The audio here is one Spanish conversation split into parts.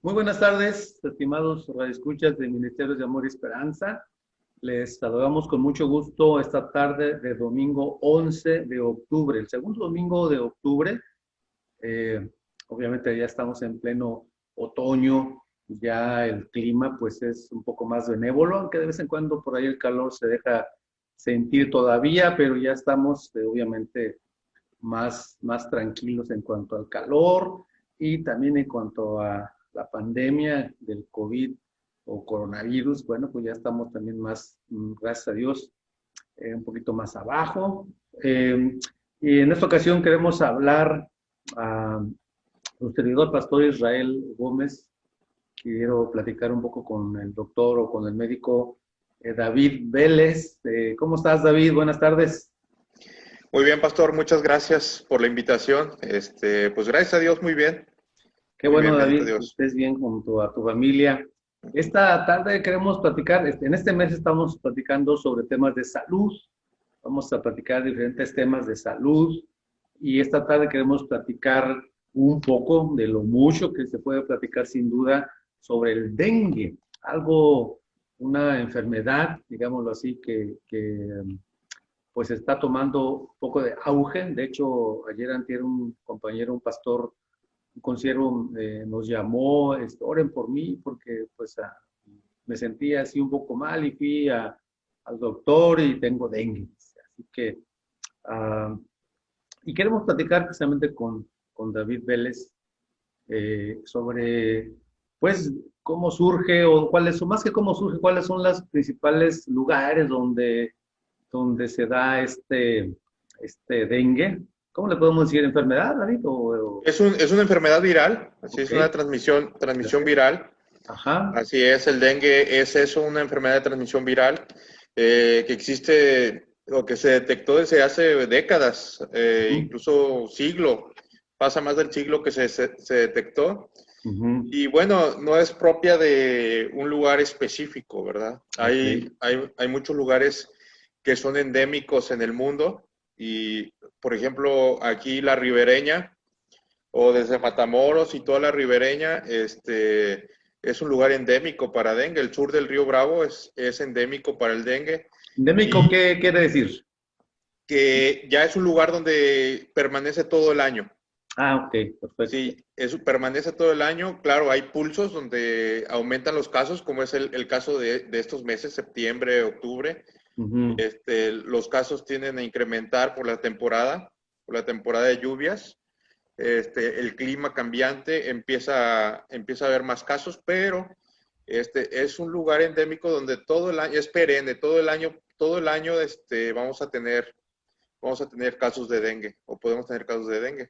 Muy buenas tardes, estimados radioescuchas de Ministerios de Amor y Esperanza. Les saludamos con mucho gusto esta tarde de domingo 11 de octubre, el segundo domingo de octubre. Obviamente ya estamos en pleno otoño, ya el clima pues es un poco más benévolo, aunque de vez en cuando por ahí el calor se deja sentir todavía, pero ya estamos obviamente más tranquilos en cuanto al calor y también en cuanto a la pandemia del COVID o coronavirus. Bueno, pues ya estamos también más, gracias a Dios, un poquito más abajo. Y en esta ocasión queremos hablar a nuestro servidor pastor Israel Gómez. Quiero platicar un poco con el doctor o con el médico David Vélez. ¿Cómo estás, David? Buenas tardes. Muy bien, pastor, muchas gracias por la invitación. Pues gracias a Dios, muy bien. Qué Muy bueno, bien, David, que estés bien junto a tu familia. Esta tarde queremos platicar, en este mes estamos platicando sobre temas de salud. Vamos a platicar diferentes temas de salud y esta tarde queremos platicar un poco de lo mucho que se puede platicar sin duda sobre el dengue, algo, una enfermedad, digámoslo así, que pues está tomando un poco de auge. De hecho, ayer antier un compañero, un pastor, un consiervo nos llamó, oren por mí, porque pues me sentía así un poco mal y fui al doctor y tengo dengue. Así que, y queremos platicar precisamente con David Vélez sobre, pues, cómo surge o cuáles son, más que cómo surge, cuáles son los principales lugares donde se da este dengue. ¿Cómo le podemos decir? ¿Enfermedad, David? Es una enfermedad viral, así es, Okay. una transmisión viral. Ajá. Así es, el dengue es eso, una enfermedad de transmisión viral que existe o que se detectó desde hace décadas, incluso siglo, pasa más del siglo que se detectó. Y bueno, no es propia de un lugar específico, ¿verdad? Okay. Hay muchos lugares que son endémicos en el mundo y, por ejemplo, aquí la ribereña o desde Matamoros y toda la ribereña, es un lugar endémico para dengue. El sur del río Bravo es endémico para el dengue. ¿Endémico qué quiere decir? Que ya es un lugar donde permanece todo el año. Ah, ok, perfecto. Sí, eso permanece todo el año. Claro, hay pulsos donde aumentan los casos, como es el caso de estos meses, septiembre, octubre. Los casos tienden a incrementar por la temporada de lluvias. El clima cambiante empieza a haber más casos, pero es un lugar endémico donde todo el año, es perenne, todo el año vamos a tener casos de dengue o podemos tener casos de dengue.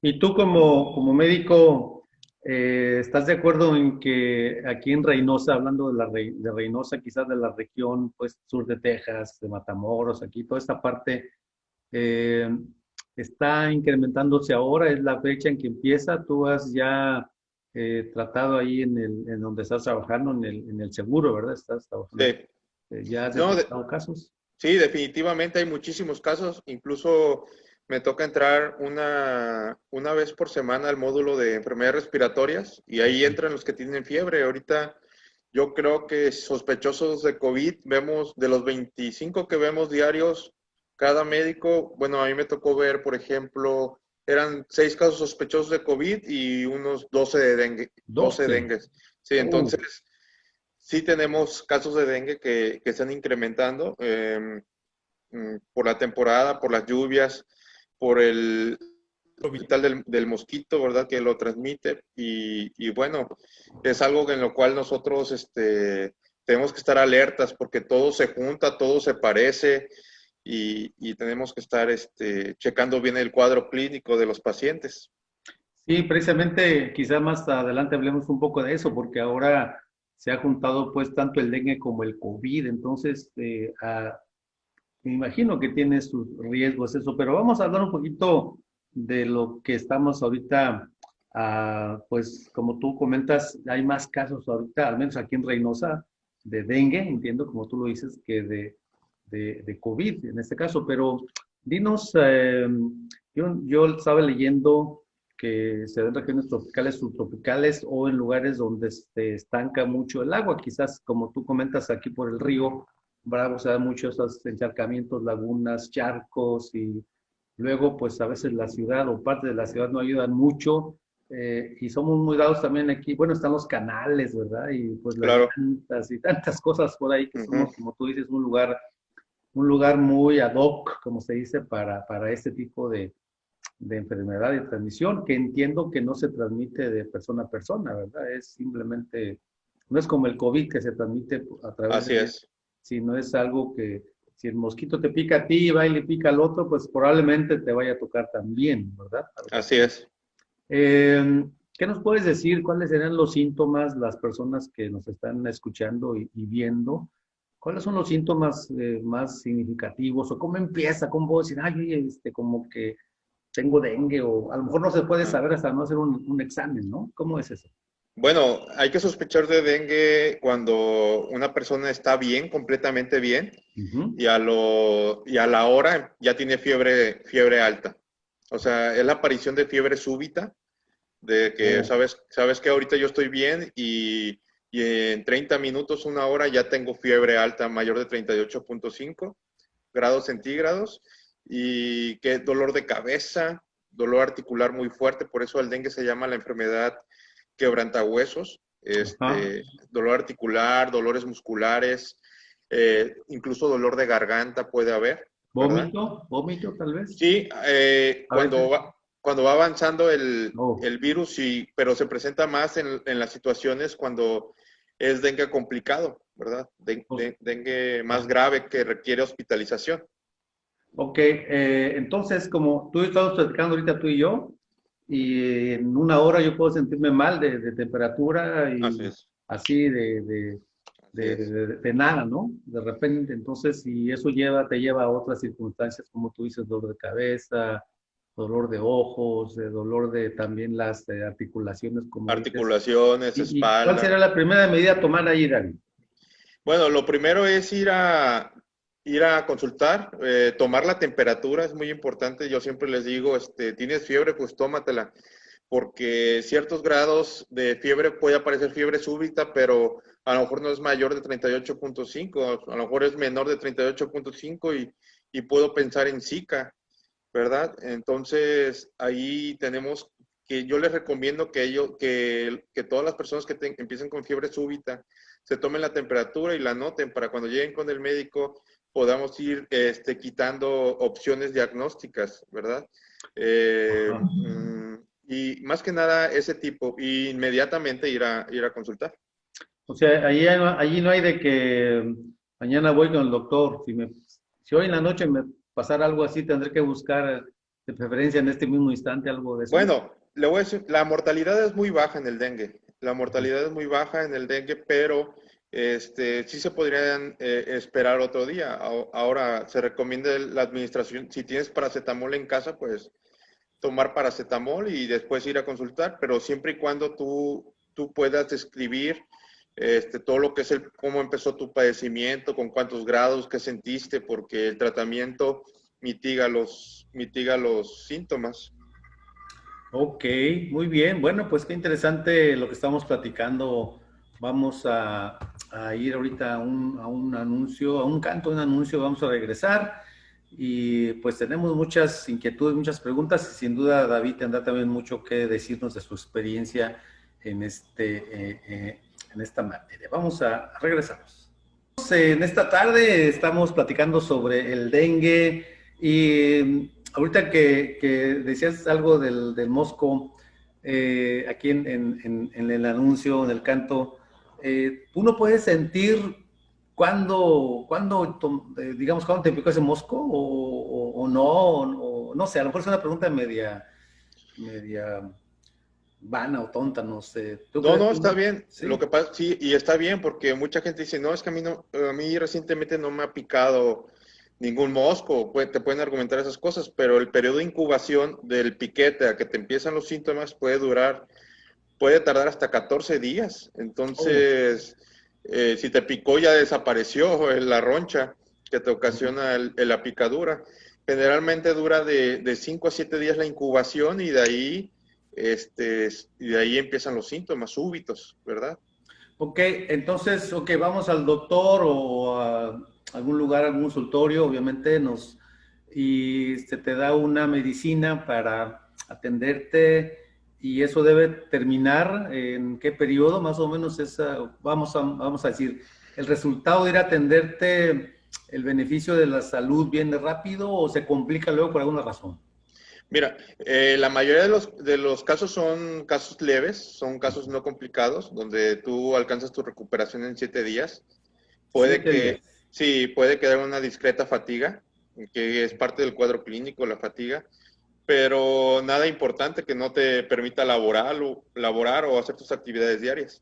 Y tú como médico, ¿estás de acuerdo en que aquí en Reynosa, hablando de Reynosa, quizás de la región pues, sur de Texas, de Matamoros, aquí toda esta parte, eh, está incrementándose ahora? ¿Es la fecha en que empieza? ¿Tú has ya tratado ahí en donde estás trabajando, en el seguro, ¿verdad? Estás trabajando. Sí. ¿Ya has No, detectado casos? sí, definitivamente hay muchísimos casos. Incluso me toca entrar una vez por semana al módulo de enfermedades respiratorias y ahí entran los que tienen fiebre. Ahorita yo creo que sospechosos de COVID vemos, de los 25 que vemos diarios, cada médico, bueno, a mí me tocó ver, por ejemplo, eran 6 casos sospechosos de COVID y unos 12 de dengue. 12 dengues. Sí, entonces sí tenemos casos de dengue que están incrementando por la temporada, por las lluvias, por el vital del mosquito, ¿verdad? Que lo transmite y bueno, es algo en lo cual nosotros tenemos que estar alertas porque todo se junta, todo se parece y tenemos que estar checando bien el cuadro clínico de los pacientes. Sí, precisamente quizá más adelante hablemos un poco de eso, porque ahora se ha juntado pues tanto el dengue como el COVID, entonces me imagino que tiene sus riesgos eso, pero vamos a hablar un poquito de lo que estamos ahorita, pues como tú comentas, hay más casos ahorita, al menos aquí en Reynosa, de dengue, entiendo como tú lo dices, que de COVID en este caso, pero dinos, yo estaba leyendo que se da en regiones tropicales, subtropicales o en lugares donde se estanca mucho el agua. Quizás, como tú comentas, aquí por el río Bravo se dan muchos esos encharcamientos, lagunas, charcos y luego pues a veces la ciudad o parte de la ciudad no ayudan mucho y somos muy dados también aquí, bueno, están los canales, ¿verdad? Y pues las Claro. llantas y tantas cosas por ahí que Ujú. somos, como tú dices, un lugar muy ad hoc, como se dice, para este tipo de enfermedad de transmisión, que entiendo que no se transmite de persona a persona, ¿verdad? Es simplemente, no es como el COVID que se transmite a través Así de, es. sino es algo que si el mosquito te pica a ti y va y le pica al otro, pues probablemente te vaya a tocar también, ¿verdad? Algo Así así. es. ¿Qué nos puedes decir? ¿Cuáles serían los síntomas, las personas que nos están escuchando y viendo? ¿Cuáles son los síntomas más significativos? ¿O cómo empieza? ¿Cómo puedo decir, ay, oye, como que tengo dengue? O a lo mejor no se puede Ah. saber hasta no hacer un examen, ¿no? ¿Cómo es eso? Bueno, hay que sospechar de dengue cuando una persona está bien, completamente bien, Ujú. y a la hora ya tiene fiebre alta. O sea, es la aparición de fiebre súbita, de que Oh, sabes que ahorita yo estoy bien y en 30 minutos, una hora, ya tengo fiebre alta mayor de 38,5 grados centígrados y que dolor de cabeza, dolor articular muy fuerte, por eso el dengue se llama la enfermedad quebrantahuesos, ajá. dolor articular, dolores musculares, incluso dolor de garganta puede haber, ¿verdad? Vómito tal vez, Sí, a veces. cuando va avanzando Oh, el virus, sí, pero se presenta más en las situaciones cuando es dengue complicado, ¿verdad? pues, Dengue más ah, grave que requiere hospitalización. ok, entonces como tú estamos platicando ahorita tú y yo, y en una hora yo puedo sentirme mal de temperatura Así y es, así así es. de nada, ¿no? De repente, entonces, si eso te lleva a otras circunstancias, como tú dices, dolor de cabeza, dolor de ojos, dolor de también las articulaciones, como dices. Articulaciones, Y cuál sería espalda. la primera medida a tomar ahí, David? Bueno, lo primero es ir a consultar, tomar la temperatura, es muy importante. Yo siempre les digo, tienes fiebre, pues tómatela, porque ciertos grados de fiebre puede aparecer fiebre súbita, pero a lo mejor no es mayor de 38,5, a lo mejor es menor de 38,5 y puedo pensar en Zika, ¿verdad? Entonces, ahí tenemos que yo les recomiendo que todas las personas que empiecen con fiebre súbita se tomen la temperatura y la anoten para cuando lleguen con el médico podamos ir quitando opciones diagnósticas, ¿verdad? Eh, Ajá. mm, y más que nada ese tipo, y inmediatamente ir a consultar. O sea, allí no hay de que mañana voy con el doctor. Si hoy en la noche me pasara algo así, tendré que buscar de preferencia en este mismo instante algo de eso. Bueno, le voy a decir, la mortalidad es muy baja en el dengue. La Ujú. mortalidad es muy baja en el dengue, pero sí se podrían esperar otro día. Ahora se recomienda la administración, si tienes paracetamol en casa, pues tomar paracetamol y después ir a consultar, pero siempre y cuando tú puedas describir todo lo que es cómo empezó tu padecimiento, con cuántos grados, qué sentiste, porque el tratamiento mitiga los síntomas. Ok, muy bien. Bueno, pues qué interesante lo que estamos platicando. Vamos a ir ahorita a un anuncio, a un canto, un anuncio, vamos a regresar. Y pues tenemos muchas inquietudes, muchas preguntas y sin duda David tendrá también mucho que decirnos de su experiencia en, en esta materia. Vamos a regresarnos. En esta tarde estamos platicando sobre el dengue y ahorita que decías algo del mosco, aquí en el anuncio, en el canto, ¿uno puede sentir digamos, cuándo te picó ese mosco o no? No sé, a lo mejor es una pregunta media vana o tonta, no sé. ¿Tú No, crees no, que está uno? bien. Lo Sí. que pasa, sí, y está bien porque mucha gente dice, no, es que a mí no, a mí recientemente no me ha picado ningún mosco. Te pueden argumentar esas cosas, pero el periodo de incubación del piquete a que te empiezan los síntomas puede tardar hasta 14 días. Oh. Entonces, si te picó ya desapareció la roncha que te ocasiona la picadura. Generalmente dura de 5 a 7 días la incubación y de ahí y de ahí empiezan los síntomas súbitos, ¿verdad? Ok, entonces, ok, vamos al doctor o a algún lugar, algún consultorio, obviamente, y se te da una medicina para atenderte y eso debe terminar en qué periodo, más o menos, vamos a decir, el resultado de ir a atenderte, el beneficio de la salud viene rápido o se complica luego por alguna razón. Mira, la mayoría de los casos son casos leves, son casos no complicados, donde tú alcanzas tu recuperación en 7 días. Puede 7 días. que, sí, puede quedar una discreta fatiga, que es parte del cuadro clínico, la fatiga, pero nada importante que no te permita laborar o hacer tus actividades diarias.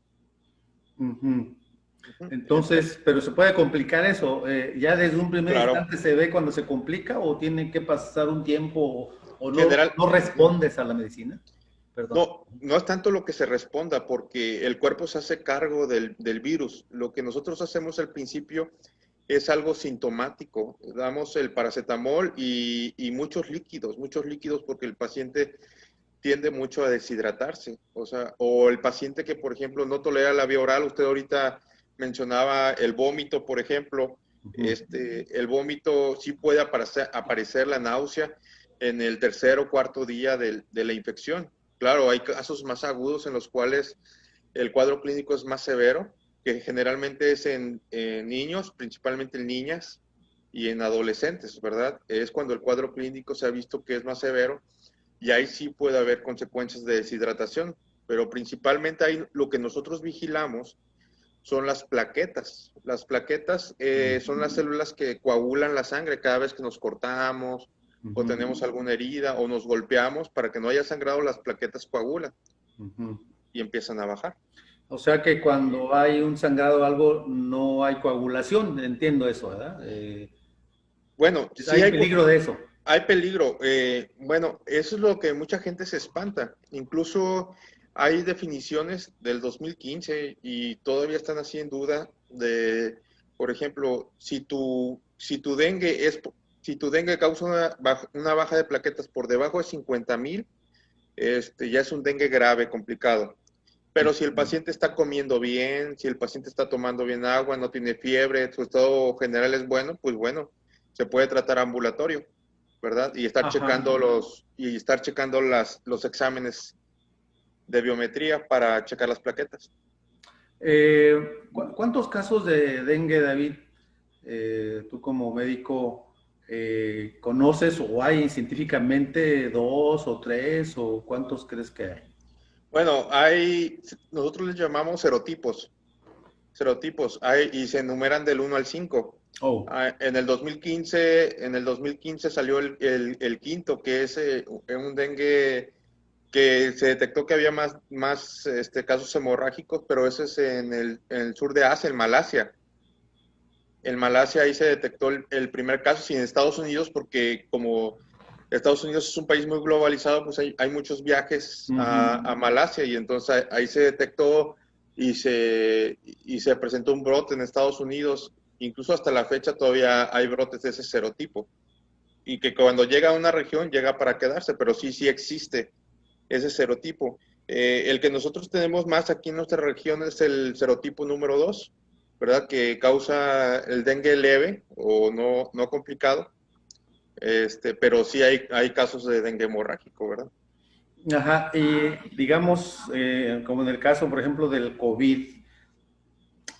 Ujú. Ujú. Entonces, Entonces, pero se puede complicar eso. ¿Ya desde un primer claro, instante se ve cuando se complica o tiene que pasar un tiempo o general, no respondes a la medicina? Perdón. no, no es tanto lo que se responda, porque el cuerpo se hace cargo del virus. Lo que nosotros hacemos al principio es algo sintomático. Damos el paracetamol y muchos líquidos porque el paciente tiende mucho a deshidratarse. O sea, o el paciente que, por ejemplo, no tolera la vía oral, usted ahorita mencionaba el vómito, por ejemplo, Ujú. el vómito sí puede aparecer la náusea en el tercer o cuarto día de la infección. Claro, hay casos más agudos en los cuales el cuadro clínico es más severo, que generalmente es en niños, principalmente en niñas y en adolescentes, ¿verdad? Es cuando el cuadro clínico se ha visto que es más severo y ahí sí puede haber consecuencias de deshidratación, pero principalmente ahí lo que nosotros vigilamos son las plaquetas. Las plaquetas son las células que coagulan la sangre cada vez que nos cortamos o Ujú. tenemos alguna herida o nos golpeamos. Para que no haya sangrado, las plaquetas coagulan Ujú. y empiezan a bajar. O sea que cuando hay un sangrado o algo, no hay coagulación, entiendo eso, ¿verdad? Bueno, sí Hay peligro de eso. hay peligro. Bueno, eso es lo que mucha gente se espanta. Incluso hay definiciones del 2015 y todavía están así en duda de, por ejemplo, si tu dengue causa una baja de plaquetas por debajo de 50,000, ya es un dengue grave, complicado. Pero si el Ujú. paciente está comiendo bien, si el paciente está tomando bien agua, no tiene fiebre, su estado general es bueno, pues bueno, se puede tratar ambulatorio, ¿verdad? Ajá. Y estar checando los exámenes de biometría para checar las plaquetas. ¿Cuántos casos de dengue, David, tú como médico conoces o hay científicamente dos o tres o cuántos crees que hay? Bueno, nosotros les llamamos serotipos, y se enumeran del 1 al 5. Oh, En el 2015 salió el quinto, que es un dengue que se detectó que había más casos hemorrágicos, pero ese es en el sur de Asia, en Malasia. En Malasia ahí se detectó el primer caso, sí, en Estados Unidos, porque como Estados Unidos es un país muy globalizado, pues hay muchos viajes ujú. a Malasia y entonces ahí se detectó y se presentó un brote en Estados Unidos. Incluso hasta la fecha todavía hay brotes de ese serotipo y que cuando llega a una región llega para quedarse, pero sí existe ese serotipo. El que nosotros tenemos más aquí en nuestra región es el serotipo número 2, ¿verdad? Que causa el dengue leve o no complicado, pero sí hay casos de dengue hemorrágico, ¿verdad? Ajá, y digamos, como en el caso, por ejemplo, del COVID,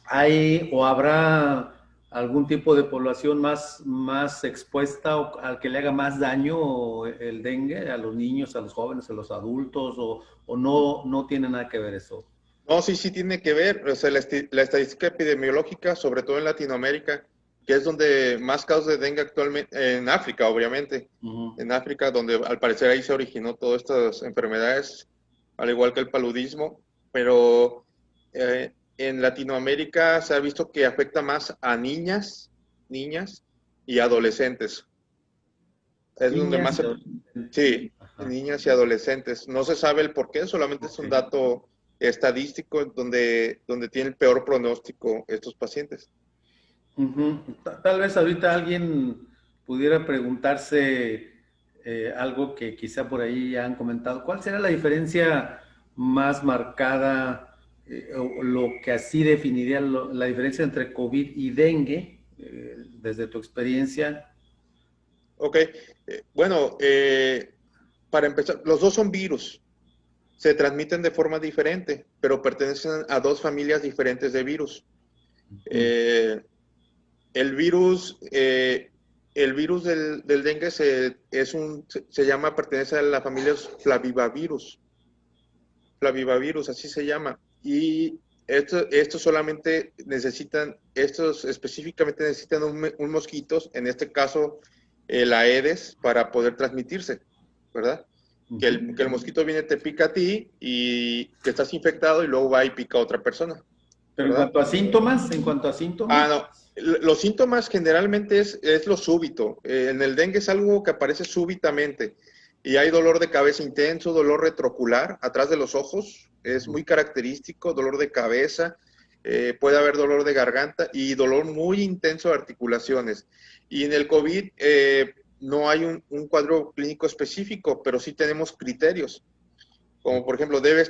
¿hay o habrá algún tipo de población más expuesta o al que le haga más daño el dengue a los niños, a los jóvenes, a los adultos o no tiene nada que ver eso? No, sí tiene que ver. O sea, la estadística epidemiológica, sobre todo en Latinoamérica, que es donde más casos de dengue actualmente, en África, obviamente, Ujú. en África, donde al parecer ahí se originó todas estas enfermedades, al igual que el paludismo, pero en Latinoamérica se ha visto que afecta más a niñas y adolescentes. Es donde Niñas más y se... adolescentes. Sí, Ajá. niñas y adolescentes. No se sabe el por qué, solamente es Ok. un dato estadístico donde tiene el peor pronóstico estos pacientes. Ujú. Tal vez ahorita alguien pudiera preguntarse, algo que quizá por ahí ya han comentado. ¿Cuál será la diferencia más marcada o lo que así definiría la diferencia entre COVID y dengue desde tu experiencia? Ok, bueno, para empezar, los dos son virus, se transmiten de forma diferente, pero pertenecen a dos familias diferentes de virus. Eh, el virus, el virus del dengue se llama, pertenece a la familia Flavivavirus, así se llama. Y estos solamente necesitan, estos específicamente necesitan un mosquitos, en este caso el Aedes, para poder transmitirse, ¿verdad? Que el mosquito viene, te pica a ti y que estás infectado y luego va y pica a otra persona. Pero en cuanto a síntomas. No. Los síntomas generalmente es lo súbito. En el dengue es algo que aparece súbitamente y hay dolor de cabeza intenso, dolor retrocular atrás de los ojos, es muy característico, dolor de cabeza, puede haber dolor de garganta y dolor muy intenso de articulaciones. Y en el COVID no hay un cuadro clínico específico, pero sí tenemos criterios, como por ejemplo debe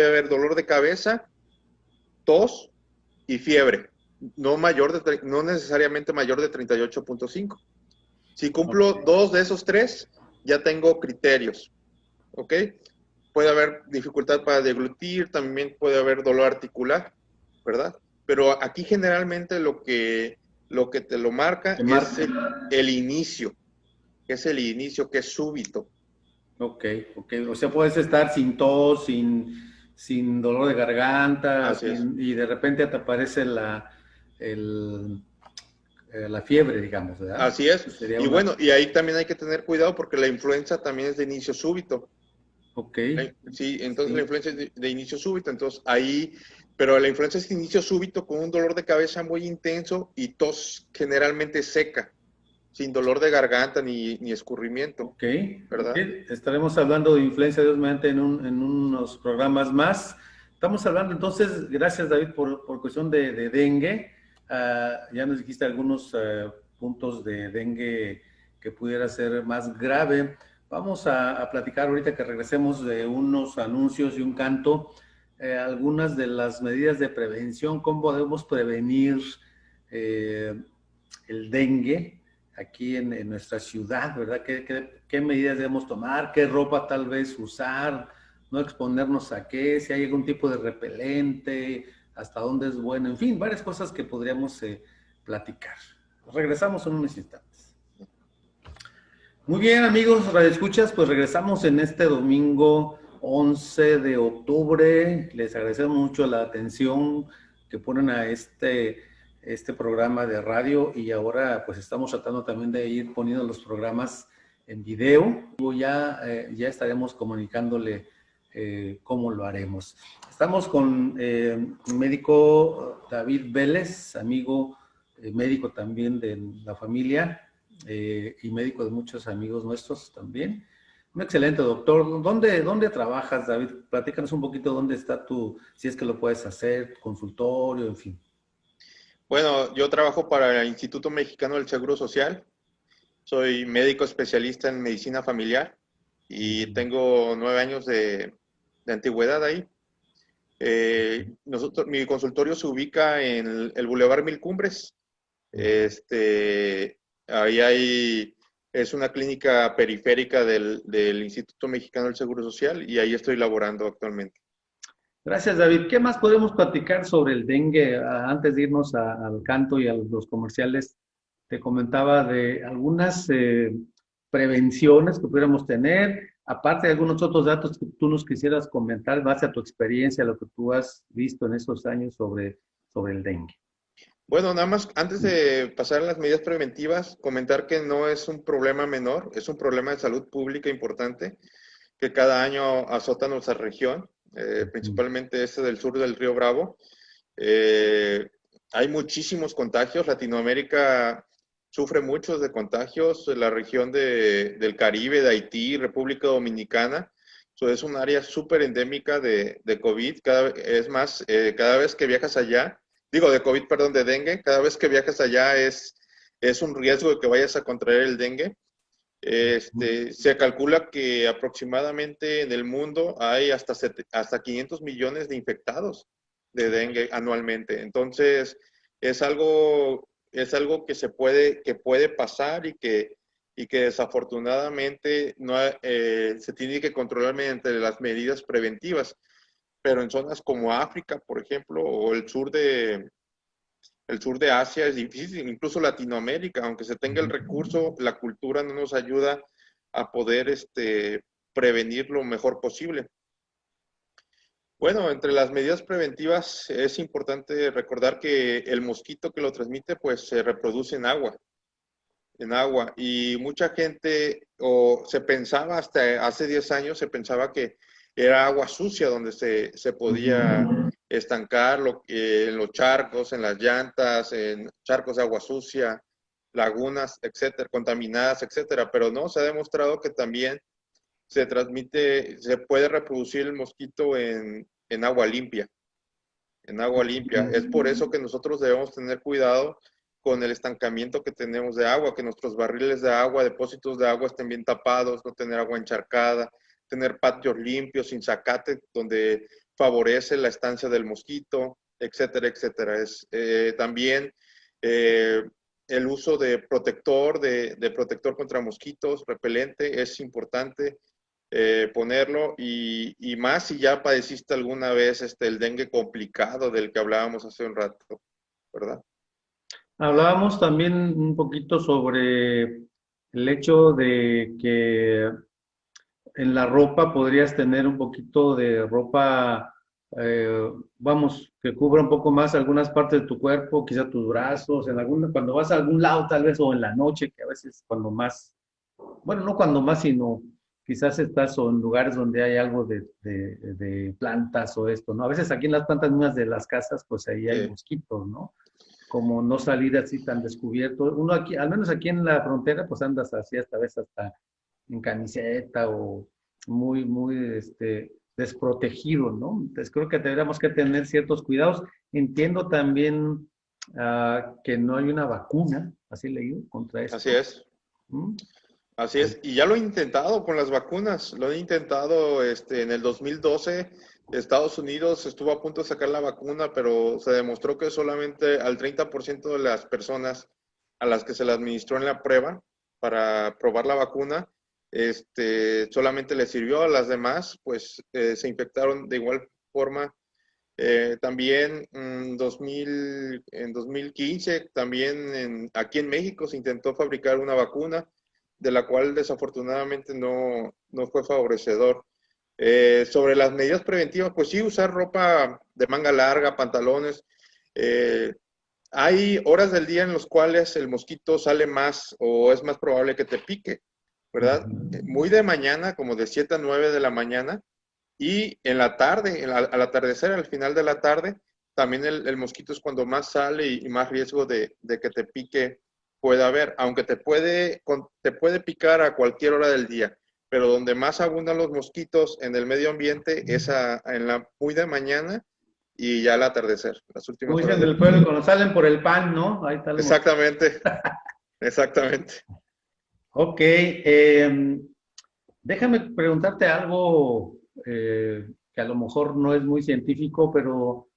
haber dolor de cabeza, tos y fiebre, no necesariamente mayor de 38.5. Si cumplo dos de esos tres, ya tengo criterios, ¿ok? Puede haber dificultad para deglutir, también puede haber dolor articular, ¿verdad? Pero aquí generalmente lo que te lo marca es el inicio, que es súbito. Ok. O sea, puedes estar sin tos, sin dolor de garganta, y de repente te aparece la fiebre, digamos, ¿verdad? Así es. Y bueno, y ahí también hay que tener cuidado porque la influenza también es de inicio súbito. Ok. Sí, entonces la influenza es de inicio súbito, entonces ahí, pero la influenza es de inicio súbito con un dolor de cabeza muy intenso y tos generalmente seca, sin dolor de garganta ni escurrimiento. Ok, ¿verdad? Okay. Estaremos hablando de influenza, Dios mediante, en unos programas más. Estamos hablando entonces, gracias David por cuestión de dengue. Ya nos dijiste algunos puntos de dengue que pudiera ser más grave. Vamos a platicar ahorita que regresemos de unos anuncios y un canto, algunas de las medidas de prevención, cómo podemos prevenir el dengue aquí en nuestra ciudad, ¿verdad? ¿Qué medidas debemos tomar? ¿Qué ropa tal vez usar? ¿No exponernos a qué? Si hay algún tipo de repelente, hasta dónde es bueno, en fin, varias cosas que podríamos platicar. Regresamos en unos instantes. Muy bien, amigos, radioescuchas, pues regresamos en este domingo 11 de octubre. Les agradecemos mucho la atención que ponen a este programa de radio y ahora pues estamos tratando también de ir poniendo los programas en video. Ya estaremos comunicándole cómo lo haremos. Estamos con el médico David Vélez, amigo médico también de la familia y médico de muchos amigos nuestros también. Un excelente doctor. ¿Dónde trabajas, David? Platícanos un poquito dónde está si es que lo puedes hacer, consultorio, en fin. Bueno, yo trabajo para el Instituto Mexicano del Seguro Social. Soy médico especialista en medicina familiar y tengo 9 años de antigüedad ahí. Mi consultorio se ubica en el Boulevard Mil Cumbres. Ahí es una clínica periférica del Instituto Mexicano del Seguro Social y ahí estoy laborando actualmente. Gracias, David. ¿Qué más podemos platicar sobre el dengue? Antes de irnos al canto y a los comerciales, te comentaba de algunas prevenciones que pudiéramos tener, aparte de algunos otros datos que tú nos quisieras comentar, base a tu experiencia, lo que tú has visto en esos años sobre el dengue. Bueno, nada más, antes de pasar a las medidas preventivas, comentar que no es un problema menor, es un problema de salud pública importante que cada año azota nuestra región. Principalmente del sur del Río Bravo. Hay muchísimos contagios. Latinoamérica sufre muchos de contagios. La región del Caribe, de Haití, República Dominicana, es un área súper endémica de COVID. Cada vez que viajas allá, de COVID, perdón, de dengue, cada vez que viajas allá es un riesgo de que vayas a contraer el dengue. Se calcula que aproximadamente en el mundo hay hasta 500 millones de infectados de dengue anualmente. Entonces, es algo que puede pasar y que desafortunadamente no, se tiene que controlar mediante las medidas preventivas. Pero en zonas como África, por ejemplo, o el sur de Asia es difícil, incluso Latinoamérica, aunque se tenga el recurso, la cultura no nos ayuda a poder prevenir lo mejor posible. Bueno, entre las medidas preventivas es importante recordar que el mosquito que lo transmite pues se reproduce en agua, y mucha gente, o se pensaba hasta hace 10 años, se pensaba que era agua sucia donde se podía estancar en los charcos, en las llantas, en charcos de agua sucia, lagunas, etcétera, contaminadas, etcétera. Pero no, se ha demostrado que también se puede reproducir el mosquito en agua limpia, en agua limpia. Es por eso que nosotros debemos tener cuidado con el estancamiento que tenemos de agua, que nuestros barriles de agua, depósitos de agua estén bien tapados, no tener agua encharcada, tener patios limpios, sin zacate, donde favorece la estancia del mosquito, etcétera, etcétera. También el uso de protector contra mosquitos, repelente, es importante ponerlo, y más si ya padeciste alguna vez el dengue complicado del que hablábamos hace un rato, ¿verdad? Hablábamos también un poquito sobre el hecho de que en la ropa podrías tener un poquito de ropa, vamos, que cubra un poco más algunas partes de tu cuerpo, quizá tus brazos, cuando vas a algún lado tal vez, o en la noche, que a veces cuando más, bueno, no cuando más, sino quizás estás o en lugares donde hay algo de plantas o esto, ¿no? A veces aquí en las plantas mismas de las casas, pues ahí hay mosquitos, ¿no? Como no salir así tan descubierto. Uno aquí, al menos aquí en la frontera, pues andas así esta vez hasta en camiseta o muy desprotegido, ¿no? Entonces creo que tendríamos que tener ciertos cuidados. Entiendo también que no hay una vacuna, así leído, contra Así esto. es. ¿Mm? Así es, y ya lo he intentado con las vacunas, lo he intentado en el 2012. Estados Unidos estuvo a punto de sacar la vacuna, pero se demostró que solamente al 30% de las personas a las que se le administró en la prueba para probar la vacuna, solamente le sirvió. A las demás, pues se infectaron de igual forma. También en 2015, también aquí en México se intentó fabricar una vacuna, de la cual desafortunadamente no fue favorecedor. Sobre las medidas preventivas, pues sí, usar ropa de manga larga, pantalones. Eh, Hay horas del día en las cuales el mosquito sale más o es más probable que te pique, ¿verdad? Muy de mañana, como de 7 a 9 de la mañana, y en la tarde, al atardecer, al final de la tarde, también el mosquito es cuando más sale y más riesgo de que te pique puede haber, aunque te puede picar a cualquier hora del día, pero donde más abundan los mosquitos en el medio ambiente es muy de mañana y ya al atardecer, las Como últimas dicen horas del del día. pueblo, cuando salen por el pan, ¿no? Ahí está el mosquito. Exactamente, exactamente. Ok, déjame preguntarte algo que a lo mejor no es muy científico, pero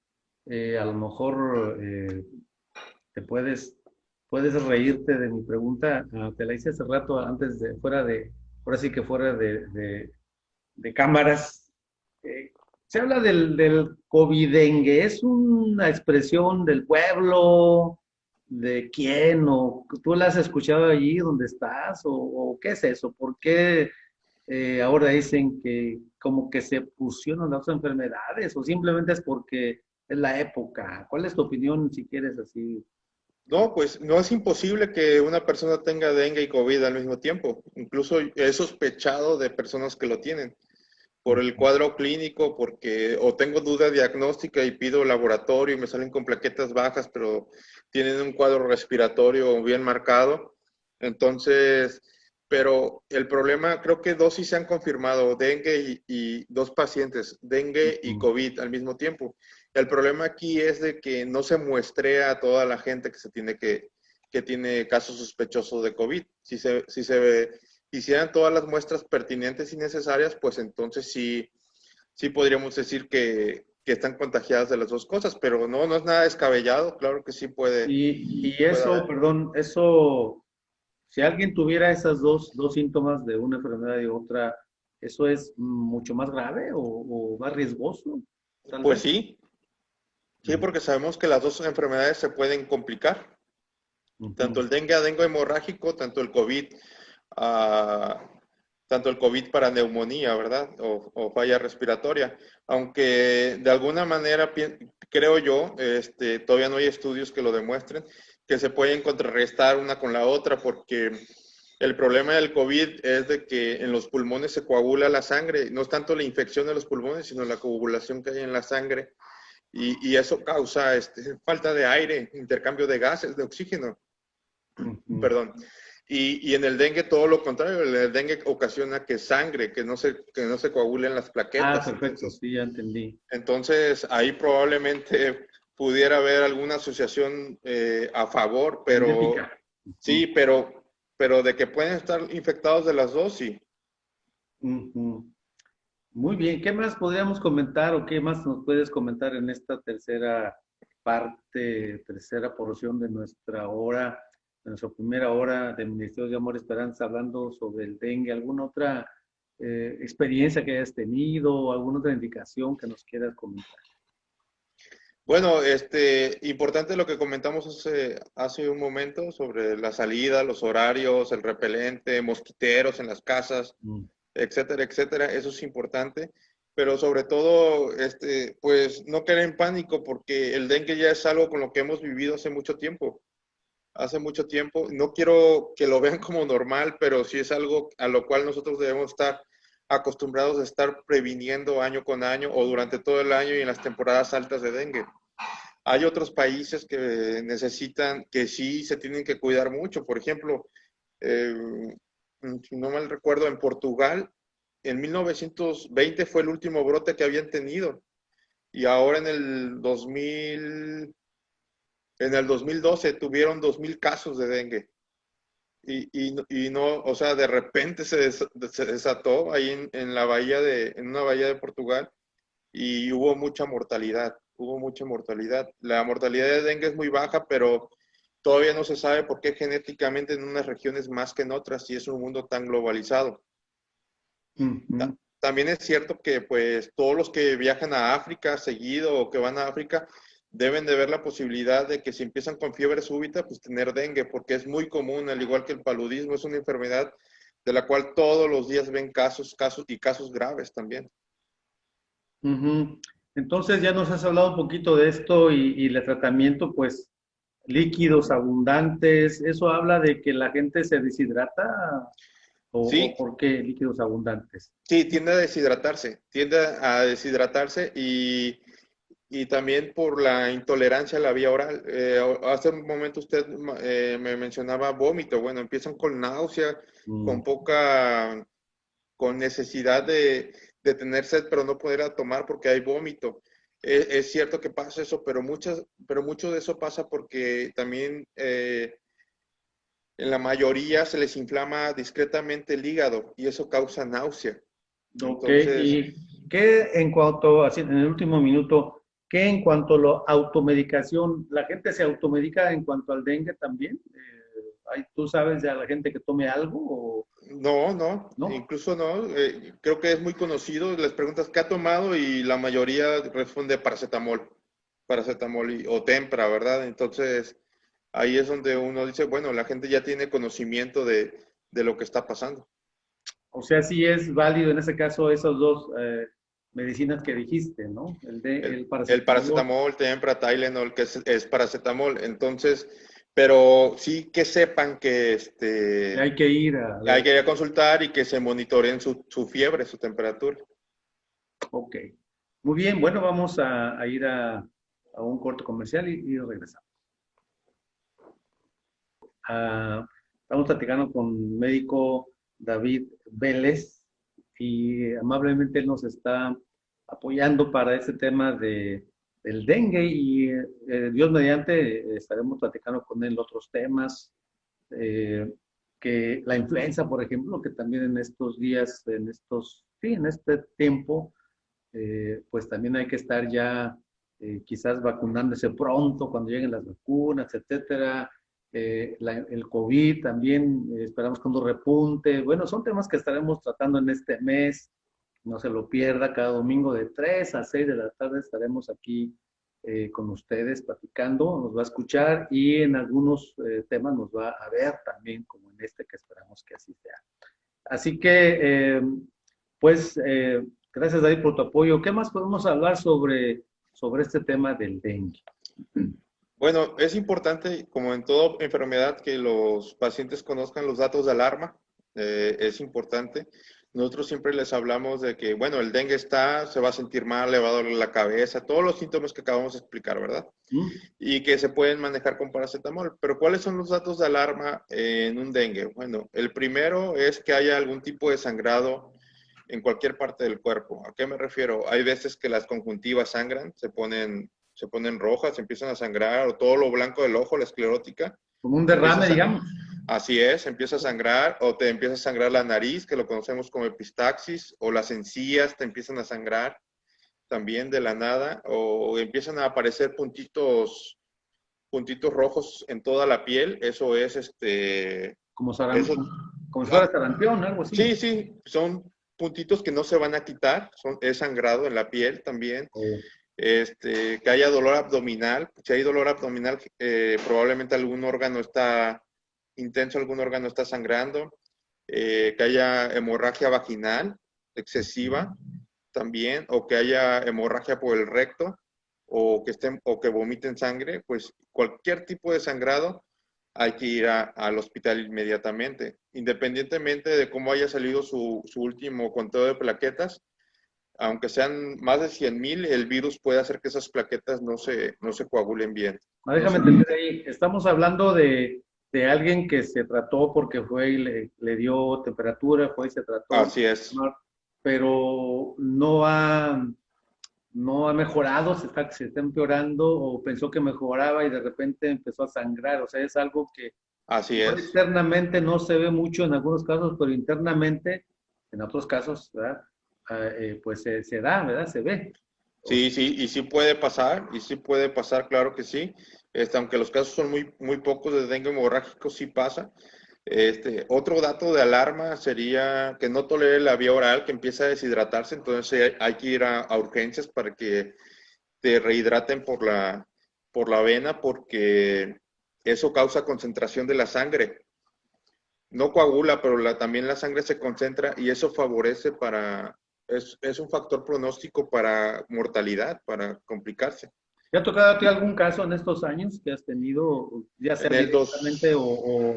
a lo mejor puedes reírte de mi pregunta. Te la hice hace rato antes ahora sí que fuera de cámaras. Eh, Se habla del covidengue, ¿es una expresión del pueblo? ¿De quién? ¿O tú la has escuchado allí donde estás? ¿O qué es eso? ¿Por qué ahora dicen que como que se fusionan las enfermedades? ¿O simplemente es porque es la época? ¿Cuál es tu opinión, si quieres, así? No, pues no es imposible que una persona tenga dengue y COVID al mismo tiempo. Incluso he sospechado de personas que lo tienen por el cuadro clínico, porque o tengo duda diagnóstica y pido laboratorio y me salen con plaquetas bajas, pero tienen un cuadro respiratorio bien marcado. Entonces, pero el problema, creo que dos sí se han confirmado, dengue y dos pacientes, dengue y COVID al mismo tiempo. El problema aquí es de que no se muestrea a toda la gente que tiene casos sospechosos de COVID. Si se hicieran todas las muestras pertinentes y necesarias, pues entonces sí, sí podríamos decir que están contagiadas de las dos cosas, pero no, no es nada descabellado, claro que sí Y puede eso, haber. perdón, eso, si alguien tuviera esas dos síntomas de una enfermedad y otra, ¿eso es mucho más grave o más riesgoso, tal Pues vez? sí, sí, Ujú, porque sabemos que las dos enfermedades se pueden complicar, tanto ujú. el dengue a dengue hemorrágico, ah, tanto el COVID para neumonía, ¿verdad? O falla respiratoria. Aunque de alguna manera, creo yo, todavía no hay estudios que lo demuestren, que se pueden contrarrestar una con la otra, porque el problema del COVID es de que en los pulmones se coagula la sangre. No es tanto la infección de los pulmones, sino la coagulación que hay en la sangre. Y eso causa falta de aire, intercambio de gases, de oxígeno, Ujú. perdón. Y en el dengue todo lo contrario, el dengue ocasiona que sangre, que no se coagulen las Ah, plaquetas. perfecto, sí, ya entendí. Entonces ahí probablemente pudiera haber alguna asociación a favor, pero Genética. Ujú, sí, pero de que pueden estar infectados de las dos, sí. ujú. Muy bien, ¿qué más podríamos comentar o qué más nos puedes comentar en esta tercera parte, tercera porción de nuestra hora, de nuestra primera hora de Ministerio de Amor y Esperanza, hablando sobre el dengue? ¿Alguna otra experiencia que hayas tenido o alguna otra indicación que nos quieras comentar? Bueno, importante lo que comentamos hace un momento sobre la salida, los horarios, el repelente, mosquiteros en las casas, Mm, etcétera, etcétera. Eso es importante. Pero sobre todo, pues no caer en pánico porque el dengue ya es algo con lo que hemos vivido hace mucho tiempo. Hace mucho tiempo. No quiero que lo vean como normal, pero sí es algo a lo cual nosotros debemos estar acostumbrados a estar previniendo año con año o durante todo el año y en las temporadas altas de dengue. Hay otros países que necesitan, que sí se tienen que cuidar mucho. Por ejemplo, eh, si no mal recuerdo, en Portugal, en 1920 fue el último brote que habían tenido. Y ahora en el 2012 tuvieron 2.000 casos de dengue. Y no, o sea, de repente se desató ahí en una bahía de Portugal y hubo mucha mortalidad. La mortalidad de dengue es muy baja, pero todavía no se sabe por qué genéticamente en unas regiones más que en otras, y es un mundo tan globalizado. ujú. También es cierto que pues todos los que viajan a África seguido o que van a África deben de ver la posibilidad de que si empiezan con fiebre súbita, pues tener dengue, porque es muy común, al igual que el paludismo, es una enfermedad de la cual todos los días ven casos graves también. Ujú. Entonces ya nos has hablado un poquito de esto y el tratamiento, pues líquidos abundantes, ¿eso habla de que la gente se deshidrata o Sí, por qué líquidos abundantes? sí, tiende a deshidratarse y también por la intolerancia a la vía oral. Hace un momento usted me mencionaba vómito. Bueno, empiezan con náusea, Mm, con con necesidad de tener sed, pero no poder tomar porque hay vómito. Es cierto que pasa eso, pero mucho de eso pasa porque también en la mayoría se les inflama discretamente el hígado y eso causa náusea. ok, Entonces, ¿y qué en cuanto, así en el último minuto, qué en cuanto a la automedicación, la gente se automedica en cuanto al dengue también? ¿Tú sabes de a la gente que tome algo o no, no, no? incluso no. Creo que es muy conocido. Les preguntas qué ha tomado y la mayoría responde paracetamol o tempra, ¿verdad? Entonces, ahí es donde uno dice, bueno, la gente ya tiene conocimiento de lo que está pasando. O sea, sí es válido en ese caso esas dos medicinas que dijiste, ¿no? El El paracetamol. paracetamol, tempra, Tylenol, que es paracetamol. Entonces, pero sí que sepan que Y hay que ir a hay ver. que ir a consultar y que se monitoreen su fiebre, su temperatura. Ok. Muy bien, bueno, vamos a ir a un corto comercial y regresamos. Estamos platicando con el médico David Vélez y amablemente él nos está apoyando para este tema del dengue y Dios mediante estaremos platicando con él otros temas. que la influenza, por ejemplo, que también en estos días, sí, en este tiempo, pues también hay que estar ya quizás vacunándose pronto cuando lleguen las vacunas, etcétera. El COVID también, esperamos cuando repunte. Bueno, son temas que estaremos tratando en este mes. No se lo pierda, cada domingo de 3 a 6 de la tarde estaremos aquí con ustedes platicando, nos va a escuchar y en algunos temas nos va a ver también, como en este que esperamos que así sea. Así que, pues, gracias David por tu apoyo. ¿Qué más podemos hablar sobre este tema del dengue? Bueno, es importante, como en toda enfermedad, que los pacientes conozcan los datos de alarma. Es importante. Nosotros siempre les hablamos de que, bueno, el dengue se va a sentir mal, le va a doler la cabeza, todos los síntomas que acabamos de explicar, ¿verdad? Y que se pueden manejar con paracetamol. Pero ¿cuáles son los datos de alarma en un dengue? Bueno, el primero es que haya algún tipo de sangrado en cualquier parte del cuerpo. ¿A qué me refiero? Hay veces que las conjuntivas sangran, se ponen rojas, empiezan a sangrar, o todo lo blanco del ojo, la esclerótica. Como un derrame, digamos. Así es, empieza a sangrar, o te empieza a sangrar la nariz, que lo conocemos como epistaxis, o las encías te empiezan a sangrar también de la nada, o empiezan a aparecer puntitos rojos en toda la piel. Eso es como sarampión, como si fuera sarampión, algo así. Sí, sí, son puntitos que no se van a quitar, es sangrado en la piel también. Que haya dolor abdominal. Si hay dolor abdominal, probablemente algún órgano está intenso, algún órgano está sangrando. Que haya hemorragia vaginal excesiva también, o que haya hemorragia por el recto, o que vomiten sangre. Pues cualquier tipo de sangrado hay que ir al hospital inmediatamente, independientemente de cómo haya salido su último conteo de plaquetas. Aunque sean más de 100,000, el virus puede hacer que esas plaquetas no se coagulen bien. Déjame entender ahí, estamos hablando de alguien que se trató porque fue y le dio temperatura, fue y se trató. Así es. Pero no ha mejorado, se está empeorando, o pensó que mejoraba y de repente empezó a sangrar. O sea, es algo que así es. Externamente no se ve mucho en algunos casos, pero internamente, en otros casos, ¿verdad? Pues se da, ¿verdad? Se ve. Sí, sí, y sí puede pasar, claro que sí. Aunque los casos son muy, muy pocos de dengue hemorrágico, sí pasa. Otro dato de alarma sería que no tolere la vía oral, que empieza a deshidratarse, entonces hay que ir a urgencias para que te rehidraten por la vena, porque eso causa concentración de la sangre. No coagula, pero también la sangre se concentra y eso favorece es un factor pronóstico para mortalidad, para complicarse. ¿Te ha tocado a ti algún caso en estos años que has tenido, ya sea directamente o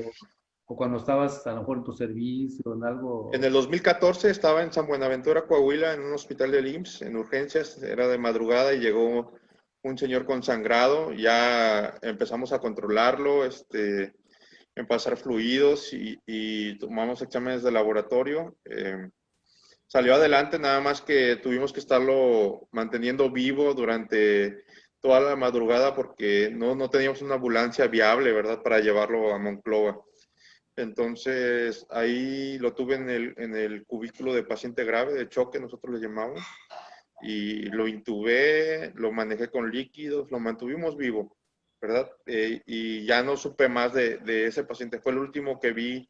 cuando estabas a lo mejor en tu servicio o en algo? En el 2014 estaba en San Buenaventura, Coahuila, en un hospital del IMSS, en urgencias, era de madrugada y llegó un señor con sangrado. Ya empezamos a controlarlo, en pasar fluidos y tomamos exámenes de laboratorio. Salió adelante, nada más que tuvimos que estarlo manteniendo vivo durante toda la madrugada porque no teníamos una ambulancia viable, ¿verdad?, para llevarlo a Monclova. Entonces, ahí lo tuve en el cubículo de paciente grave, de choque, nosotros le llamamos, y lo intubé, lo manejé con líquidos, lo mantuvimos vivo, ¿verdad? Y ya no supe más de ese paciente. Fue el último que vi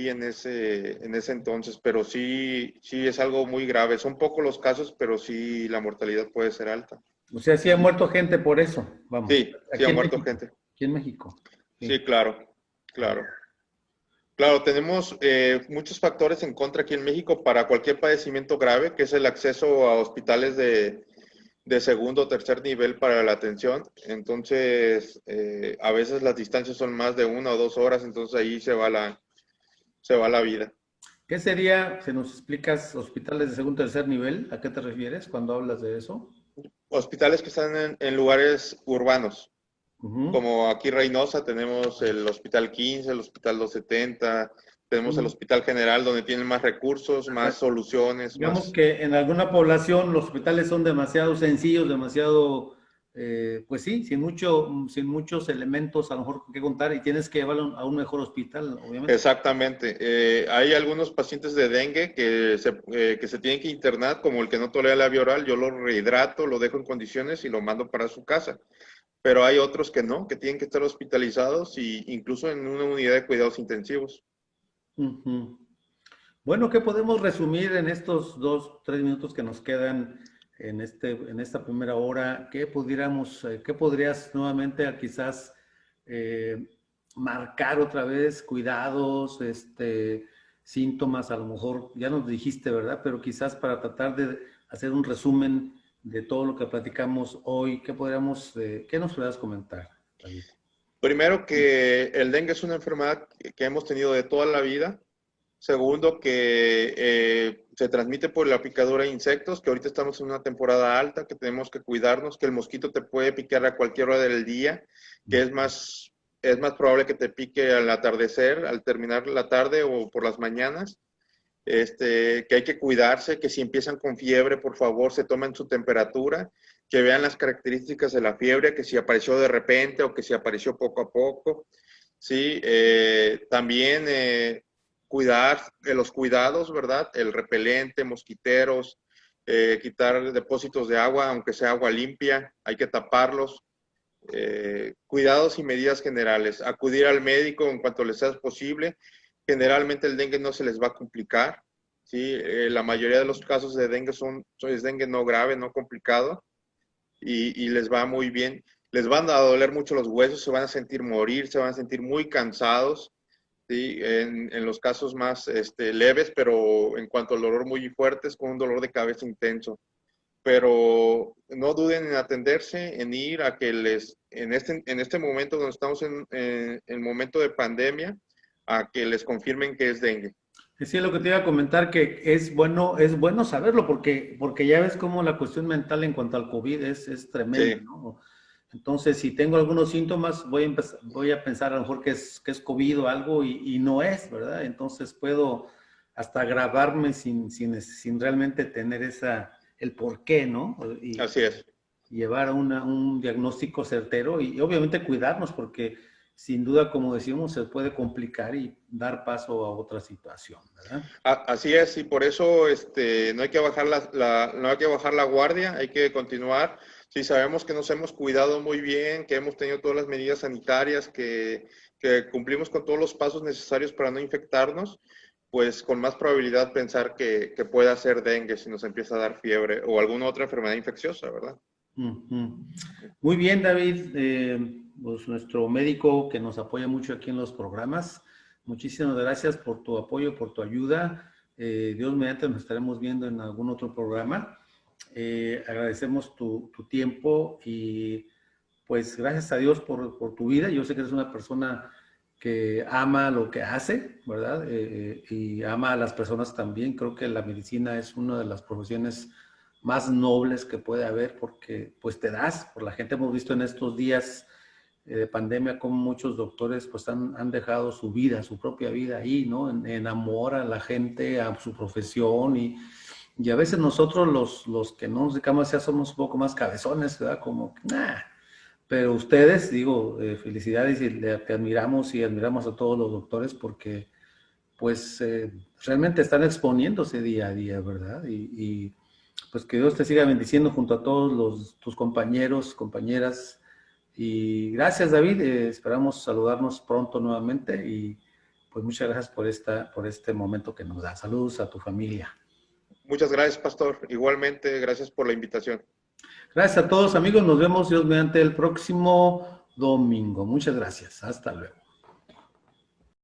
en ese entonces, pero sí es algo muy grave. Son pocos los casos, pero sí la mortalidad puede ser alta. O sea, sí ha muerto gente por eso, vamos. Sí ha muerto gente. Aquí en México. Sí, claro. Claro, tenemos muchos factores en contra aquí en México para cualquier padecimiento grave, que es el acceso a hospitales de segundo o tercer nivel para la atención. Entonces, a veces las distancias son más de 1 o 2 horas, entonces ahí se va la vida. ¿Qué sería, si nos explicas, hospitales de segundo o tercer nivel? ¿A qué te refieres cuando hablas de eso? Hospitales que están en lugares urbanos. Como aquí Reynosa tenemos el Hospital 15, el Hospital 270, tenemos el Hospital General donde tienen más recursos, más soluciones. Digamos que en alguna población los hospitales son demasiado sencillos, demasiado pues sí, sin muchos elementos a lo mejor que contar y tienes que llevarlo a un mejor hospital, obviamente. Exactamente. Hay algunos pacientes de dengue que se tienen que internar, como el que no tolera la vía oral, yo lo rehidrato, lo dejo en condiciones y lo mando para su casa. Pero hay otros que no, que tienen que estar hospitalizados e incluso en una unidad de cuidados intensivos. Uh-huh. Bueno, ¿qué podemos resumir en estos 2, 3 minutos que nos quedan en esta primera hora? ¿Qué podrías nuevamente quizás marcar otra vez? Cuidados, síntomas, a lo mejor ya nos dijiste, ¿verdad? Pero quizás para tratar de hacer un resumen de todo lo que platicamos hoy, ¿qué nos podrías comentar, David? Primero, que el dengue es una enfermedad que hemos tenido de toda la vida. Segundo, que se transmite por la picadura de insectos, que ahorita estamos en una temporada alta, que tenemos que cuidarnos, que el mosquito te puede picar a cualquier hora del día, que es más probable que te pique al atardecer, al terminar la tarde o por las mañanas. Que hay que cuidarse, que si empiezan con fiebre, por favor, se tomen su temperatura, que vean las características de la fiebre, que si apareció de repente o que si apareció poco a poco. Sí, también cuidar los cuidados, ¿verdad? El repelente, mosquiteros, quitar depósitos de agua, aunque sea agua limpia, hay que taparlos. Cuidados y medidas generales. Acudir al médico en cuanto les sea posible. Generalmente el dengue no se les va a complicar, ¿sí? La mayoría de los casos de dengue es dengue no grave, no complicado, y les va muy bien. Les van a doler mucho los huesos, se van a sentir morir, se van a sentir muy cansados, ¿sí? En los casos más leves, pero en cuanto al dolor muy fuerte, es con un dolor de cabeza intenso. Pero no duden en atenderse, en ir a que en este momento donde estamos en el momento de pandemia, a que les confirmen que es dengue. Sí, lo que te iba a comentar, que es bueno saberlo, porque ya ves cómo la cuestión mental en cuanto al COVID es tremenda, sí, ¿no? Entonces, si tengo algunos síntomas, voy a pensar a lo mejor que es COVID o algo y no es, ¿verdad? Entonces puedo hasta agravarme sin realmente tener el por qué, ¿no? Así es. Llevar a un diagnóstico certero y obviamente cuidarnos, porque sin duda, como decimos, se puede complicar y dar paso a otra situación, ¿verdad? Así es, y por eso no hay que bajar no hay que bajar la guardia, hay que continuar. Si sabemos que nos hemos cuidado muy bien, que hemos tenido todas las medidas sanitarias, que cumplimos con todos los pasos necesarios para no infectarnos, pues con más probabilidad pensar que pueda ser dengue si nos empieza a dar fiebre o alguna otra enfermedad infecciosa, ¿verdad? Uh-huh. Muy bien, David. Pues nuestro médico que nos apoya mucho aquí en los programas. Muchísimas gracias por tu apoyo, por tu ayuda. Dios mediante nos estaremos viendo en algún otro programa. Agradecemos tu tiempo y pues gracias a Dios por tu vida. Yo sé que eres una persona que ama lo que hace, ¿verdad? Y ama a las personas también. Creo que la medicina es una de las profesiones más nobles que puede haber porque pues te das por la gente. Hemos visto en estos días de pandemia como muchos doctores pues han dejado su vida, su propia vida ahí, ¿no? En amor a la gente, a su profesión y a veces nosotros los que no nos dedicamos a eso somos un poco más cabezones, ¿verdad? Como, nah. Pero ustedes, digo, felicidades y te admiramos y admiramos a todos los doctores porque pues realmente están exponiéndose día a día, ¿verdad? Y pues que Dios te siga bendiciendo junto a todos tus compañeros, compañeras. Y gracias, David. Esperamos saludarnos pronto nuevamente y pues muchas gracias por este momento que nos da. Saludos a tu familia. Muchas gracias, Pastor. Igualmente, gracias por la invitación. Gracias a todos, amigos. Nos vemos Dios mediante el próximo domingo. Muchas gracias. Hasta luego.